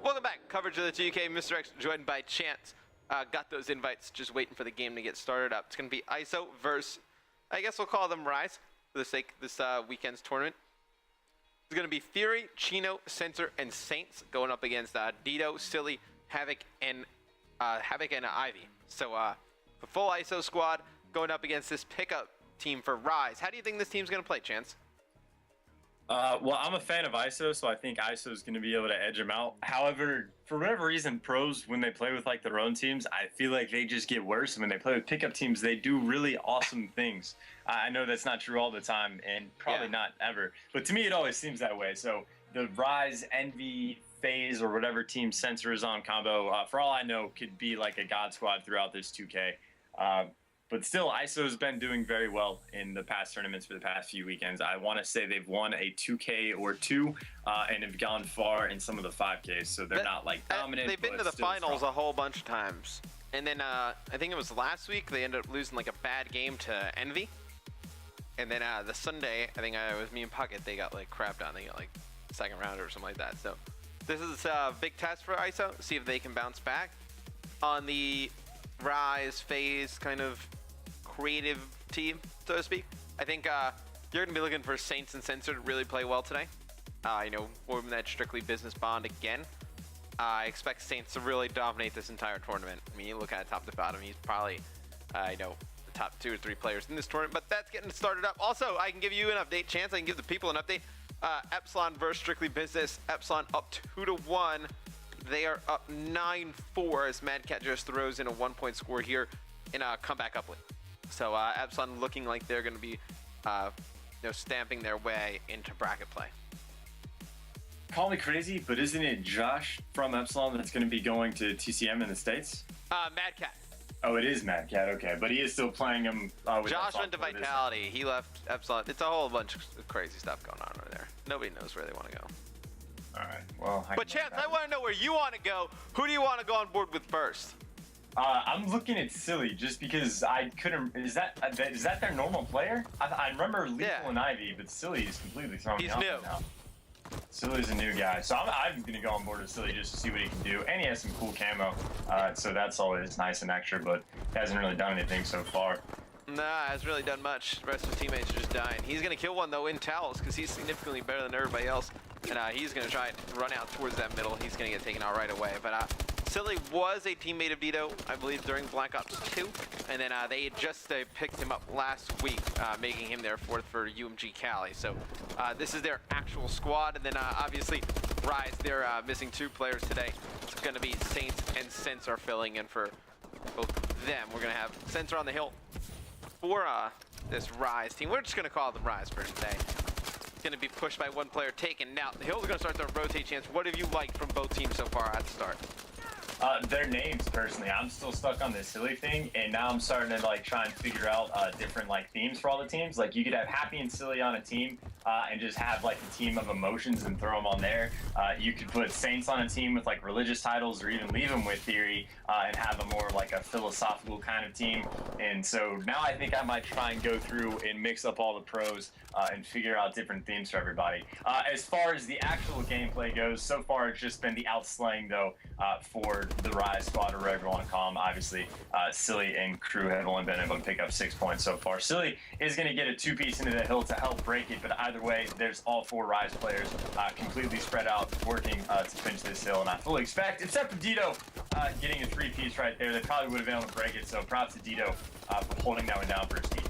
Welcome back. Coverage of the 2K. Mr. X joined by Chance. Got those invites, just waiting for the game to get started up. It's going to be ISO versus, I guess we'll call them Rise for the sake of this weekend's tournament. It's going to be Fury, Chino, Censor, and Saints going up against Dito, Silly, Havoc, and Ivy. So the full ISO squad going up against this pickup team for Rise. How do you think this team's going to play, Chance? Well, I'm a fan of ISO, so I think ISO is going to be able to edge them out. However, for whatever reason, pros, when they play with like their own teams, I feel like they just get worse. And when they play with pickup teams, they do really awesome things. I know that's not true all the time, and probably not ever. But to me, it always seems that way. So the Rise, Envy, FaZe, or whatever team Censor is on combo, for all I know, could be like a god squad throughout this 2K. But still, ISO has been doing very well in the past tournaments for the past few weekends. I want to say they've won a 2K or two and have gone far in some of the 5Ks. So they're not like dominant. They've been to the finals a whole bunch of times. And then I think it was last week, they ended up losing like a bad game to Envy. And then the Sunday, I think it was me and Puckett, they got like crapped on. They got like second round or something like that. So this is a big test for ISO. See if they can bounce back on the Rise, FaZe kind of creative team, so to speak. I think you're going to be looking for Saints and Censor to really play well today. You know, forming that strictly business bond again. I expect Saints to really dominate this entire tournament. I mean, you look at it top to bottom, he's probably, you know, the top 2 or 3 players in this tournament, but that's getting started up. Also, I can give you an update, Chance. I can give the people an update. Epsilon versus Strictly Business. Epsilon up 2-1. They are up 9-4 as Mad Cat just throws in a 1-point score here in a comeback uplet. So Epsilon looking like they're going to be, you know, stamping their way into bracket play. Call me crazy, but isn't it Josh from Epsilon that's going to be going to TCM in the States? Mad Cat. Oh, it is Mad Cat. Okay, but he is still playing him. With Josh Epsilon went to Vitality. He left Epsilon. It's a whole bunch of crazy stuff going on over there. Nobody knows where they want to go. All right. Well, but Chance, I want to know where you want to go. Who do you want to go on board with first? I'm looking at Silly just because I couldn't. Is that their normal player? I remember Lethal and Ivy, but Silly is completely thrown me off now. Silly's a new guy, so I'm gonna go on board with Silly just to see what he can do, and he has some cool camo, so that's always nice and extra. But he hasn't really done anything so far. Nah, hasn't really done much. The rest of his teammates are just dying. He's gonna kill one though in towels because he's significantly better than everybody else, and he's gonna try and run out towards that middle. He's gonna get taken out right away, but. Silly was a teammate of Dito, I believe, during Black Ops 2, and then they just picked him up last week, making him their 4th for UMG Cali. So this is their actual squad, and then obviously Rise, they're missing 2 players today. It's going to be Saints and Censor filling in for both of them. We're going to have Censor on the hill for this Rise team. We're just going to call them Rise for today. It's going to be pushed by 1 player taken. Now, the Hill's going to start to rotate. Chance. What have you liked from both teams so far at the start? Their names, personally. I'm still stuck on this Silly thing, and now I'm starting to like try and figure out different like themes for all the teams. Like you could have Happy and Silly on a team and just have like a team of emotions and throw them on there. You could put Saints on a team with like religious titles, or even leave them with Theory and have a more like a philosophical kind of team. And so now I think I might try and go through and mix up all the pros and figure out different themes for everybody. As far as the actual gameplay goes, so far it's just been the outslaying though for the Rise squad, or whatever you want to call them. Obviously, Silly and crew have only been able to pick up 6 points so far. Silly is going to get a 2-piece into the hill to help break it, but either way, there's all 4 Rise players completely spread out, working to finish this hill, and I fully expect, except for Dito getting a 3-piece right there. They probably would have been able to break it, so props to Dito for holding that one down for his team.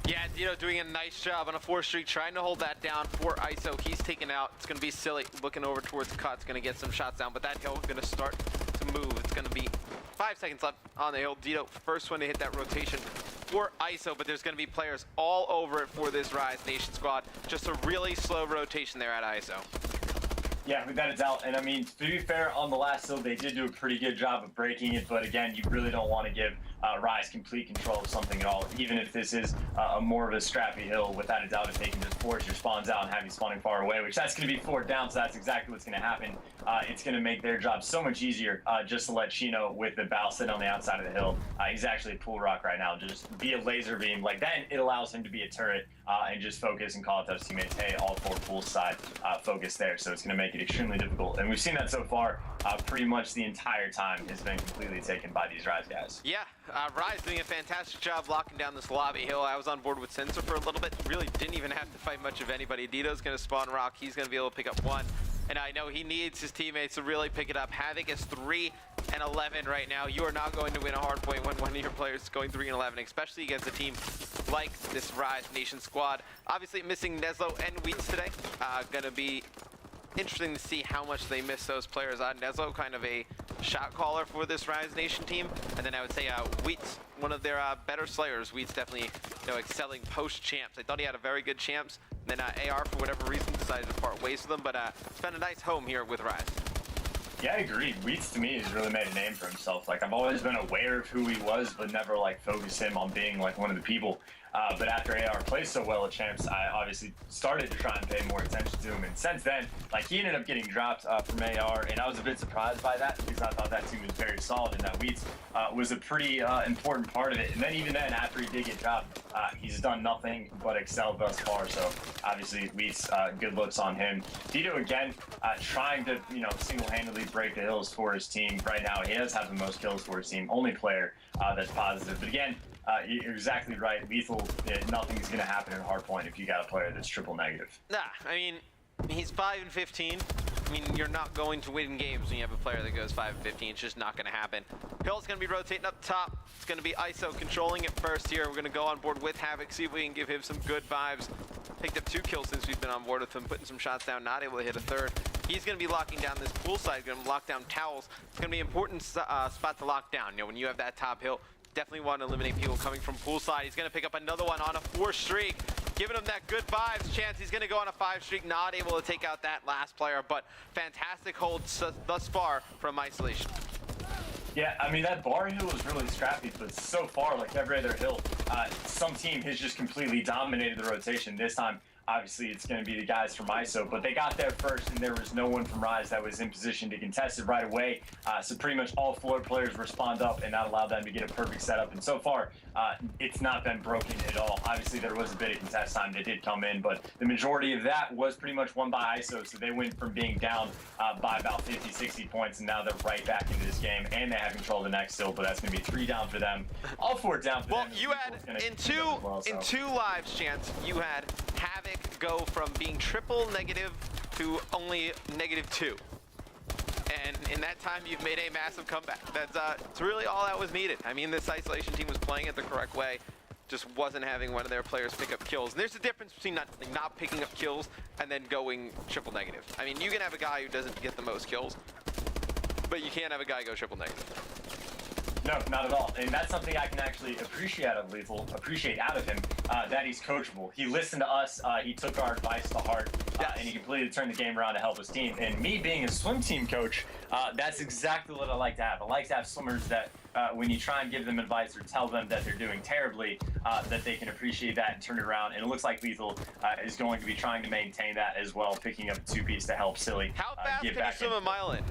Yeah, Dito doing a nice job on a 4 streak, trying to hold that down for ISO. He's taken out. It's going to be Silly looking over towards Cut's going to get some shots down, but that hill is going to start to move. It's going to be 5 seconds left on the hill. Dito, first one to hit that rotation for ISO, but there's going to be players all over it for this Rise Nation squad. Just a really slow rotation there at ISO. Yeah, without a doubt. And I mean, to be fair, on the last hill, they did do a pretty good job of breaking it. But again, you really don't want to give Rise complete control of something at all, even if this is more of a scrappy hill. Without a doubt, if they can just force your spawns out and have you spawning far away, which that's going to be 4th down, so that's exactly what's going to happen. It's going to make their job so much easier just to let Chino with the bow sit on the outside of the hill. He's actually a pool rock right now. Just be a laser beam. Like then it allows him to be a turret and just focus and call it to his teammates, hey, all 4 pool side focus there. So it's going to make it extremely difficult. And we've seen that so far pretty much the entire time has been completely taken by these Rise guys. Yeah, Rise doing a fantastic job locking down this lobby hill. I was on board with Sensor for a little bit. Really didn't even have to fight much of anybody. Dito's going to spawn rock. He's going to be able to pick up 1. And I know he needs his teammates to really pick it up. Havoc is 3 and 11 right now. You are not going to win a hard point when one of your players is going 3 and 11, especially against a team like this Rise Nation squad. Obviously missing Neslo and Wheats today. Gonna be interesting to see how much they miss those players. Neslo, kind of a shot caller for this Rise Nation team. And then I would say Wheats, one of their better slayers. Wheats definitely excelling post-champs. I thought he had a very good champs. And then AR, for whatever reason, decided to part ways with them. But it's been a nice home here with Rise. Yeah, I agree. Wheats, to me, has really made a name for himself. Like, I've always been aware of who he was, but never, like, focused him on being, like, one of the people. But after AR plays so well at Champs, I obviously started to try and pay more attention to him. And since then, like, he ended up getting dropped from AR, and I was a bit surprised by that because I thought that team was very solid and that Wheats was a pretty important part of it. And then even then, after he did get dropped, he's done nothing but excel thus far. So obviously, Wheats, good looks on him. Dito, again, trying to, single-handedly break the hills for his team. Right now, he does have the most kills for his team. Only player that's positive. But again, you're exactly right. Lethal, nothing's going to happen in hardpoint if you got a player that's triple negative. Nah, I mean, he's 5 and 15. I mean, you're not going to win games when you have a player that goes 5 and 15. It's just not going to happen. Hill's going to be rotating up top. It's going to be ISO controlling it first here. We're going to go on board with Havoc, see if we can give him some good vibes. Picked up 2 kills since we've been on board with him, putting some shots down, not able to hit a 3rd. He's going to be locking down this pool side, going to lock down towels. It's going to be an important spot to lock down. When you have that top hill, definitely want to eliminate people coming from poolside. He's going to pick up another one on a 4 streak, giving him that good vibes. Chance he's going to go on a 5 streak, not able to take out that last player, but fantastic hold thus far from iSolation. Yeah, I mean, that bar hill was really scrappy, but so far, like every other hill, some team has just completely dominated the rotation. This time, obviously, it's going to be the guys from ISO, but they got there first, and there was no one from Rise that was in position to contest it right away. So pretty much all floor players respond up, and that allowed them to get a perfect setup. And so far, it's not been broken at all. Obviously, there was a bit of contest time that did come in, but the majority of that was pretty much won by ISO. So they went from being down by about 50, 60 points, and now they're right back into this game, and they have control of the next still, but that's going to be 3 down for them. All 4 down for them. Well, you had, in two lives, Chance, you had Havoc go from being triple negative to only -2. And in that time, you've made a massive comeback. It's really all that was needed. I mean, this iSolation team was playing it the correct way, just wasn't having one of their players pick up kills. And there's a difference between not picking up kills and then going triple negative. I mean, you can have a guy who doesn't get the most kills, but you can't have a guy go triple negative. No, not at all. And that's something I can actually appreciate out of Lethal, that he's coachable. He listened to us, he took our advice to heart, and he completely turned the game around to help his team. And me being a swim team coach, that's exactly what I like to have. I like to have swimmers that when you try and give them advice or tell them that they're doing terribly, that they can appreciate that and turn it around. And it looks like Lethal is going to be trying to maintain that as well, picking up a 2-piece to help Silly How fast get can back you swim a mile in?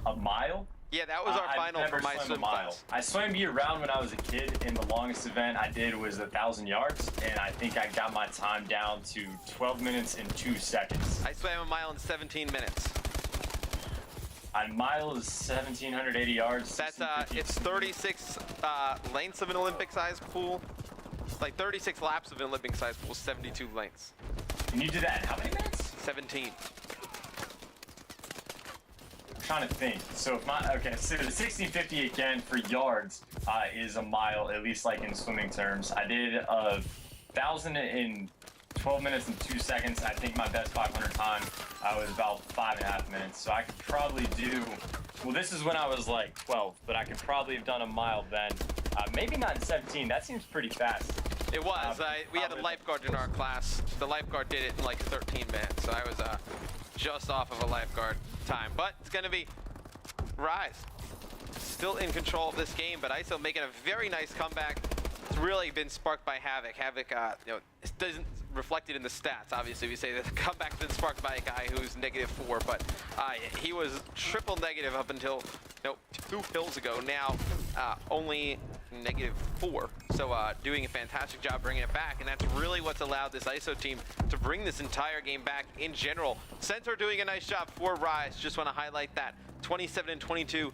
A mile? Yeah, that was our final for my swim class. I swam year-round when I was a kid, and the longest event I did was 1,000 yards, and I think I got my time down to 12 minutes and 2 seconds. I swam a mile in 17 minutes. A mile is 1,780 yards. That's it's 36 lengths of an Olympic-sized pool. Like 36 laps of an Olympic-sized pool, 72 lengths. And you did that in how many minutes? 17. Trying to think. So if so the 1650 again for yards is a mile, at least like in swimming terms. I did 1,000 in 12 minutes and 2 seconds. I think my best 500 time was about 5.5 minutes. So I could probably do, well, this is when I was like 12, but I could probably have done a mile then. Maybe not in 17. That seems pretty fast. It was. We had a lifeguard in our class. The lifeguard did it in like 13 minutes. So I was just off of a lifeguard time. But it's going to be Rise still in control of this game, but ISO making a very nice comeback. It's really been sparked by Havoc. Havoc, it doesn't reflect it in the stats. Obviously, we say that the comeback's been sparked by a guy who's -4, but he was triple negative up until 2 kills ago. Now, only -4. So doing a fantastic job bringing it back, and that's really what's allowed this ISO team to bring this entire game back in general. Center doing a nice job for Rise. Just want to highlight that. 27 and 22,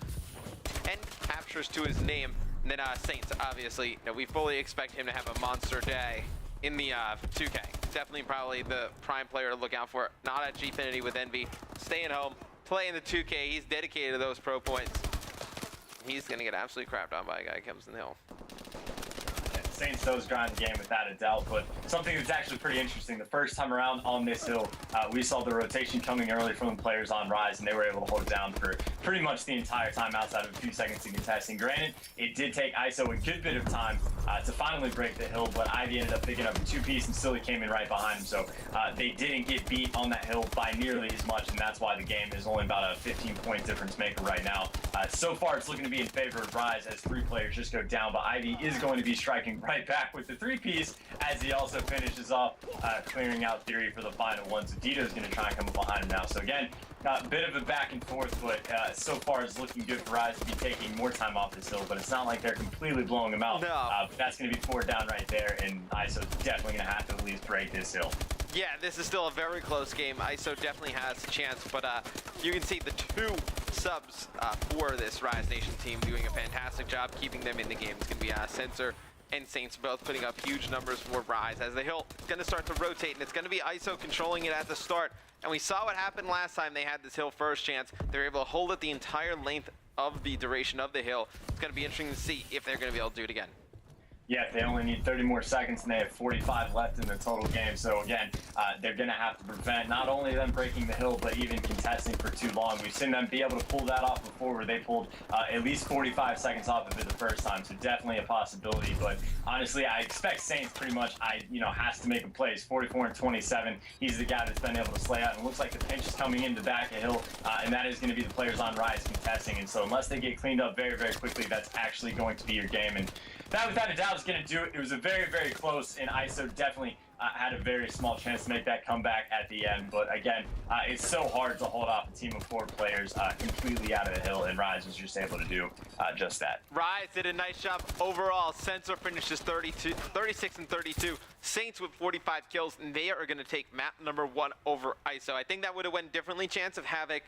10 captures to his name. And then Saints, obviously, we fully expect him to have a monster day in the 2K. Definitely probably the prime player to look out for. Not at Gfinity with Envy. Staying home, playing the 2K. He's dedicated to those pro points. He's going to get absolutely crapped on by a guy who comes in the hill. Saints does grind the game without a doubt, but something that's actually pretty interesting. The first time around on this hill, we saw the rotation coming early from the players on Rise, and they were able to hold it down for pretty much the entire time outside of a few seconds of contesting. Granted, it did take ISO a good bit of time to finally break the hill, but Ivy ended up picking up a 2-piece and Silly came in right behind him, so they didn't get beat on that hill by nearly as much, and that's why the game is only about a 15-point difference maker right now. So far, it's looking to be in favor of Rise as 3 players just go down, but Ivy is going to be striking right back with the 3-piece as he also finishes off clearing out Theory for the final one. So Dito's going to try and come up behind him now. So again, a bit of a back and forth, but so far it's looking good for Rise to be taking more time off this hill, but it's not like they're completely blowing him out. No. But that's going to be 4 down right there, and ISO's definitely going to have to at least break this hill. Yeah, this is still a very close game. ISO definitely has a chance, but you can see the 2 subs for this Rise Nation team doing a fantastic job keeping them in the game. It's going to be Sensor and Saints both putting up huge numbers for Rise as the hill is going to start to rotate, and it's going to be ISO controlling it at the start. And we saw what happened last time they had this hill first chance. They were able to hold it the entire length of the duration of the hill. It's going to be interesting to see if they're going to be able to do it again. Yeah, they only need 30 more seconds and they have 45 left in the total game. So again, they're going to have to prevent not only them breaking the hill, but even contesting for too long. We've seen them be able to pull that off before where they pulled at least 45 seconds off of it the first time. So definitely a possibility. But honestly, I expect Saints pretty much, has to make a play. He's 44 and 27. He's the guy that's been able to slay out. And it looks like the pinch is coming in the back of hill. And that is going to be the players on Rise contesting. And so unless they get cleaned up very, very quickly, that's actually going to be your game. And that, without a doubt, is going to do it. It was a very, very close, and ISO definitely had a very small chance to make that comeback at the end. But again, it's so hard to hold off a team of 4 players completely out of the hill, and Rise was just able to do just that. Rise did a nice job overall. Sensor finishes 36 and 32. Saints with 45 kills, and they are going to take map number 1 over ISO. I think that would have went differently. Chance of Havoc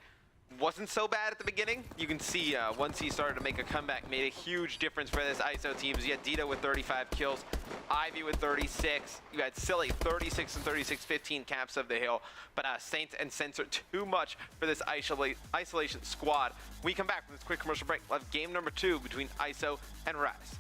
wasn't so bad at the beginning. You can see once he started to make a comeback, made a huge difference for this ISO team. You had Dito with 35 kills, Ivy with 36, you had Silly 36 and 36, 15 caps of the hill. But Saints and Sensor, too much for this isolation squad. We come back from this quick commercial break. We'll have game number 2 between ISO and Rise.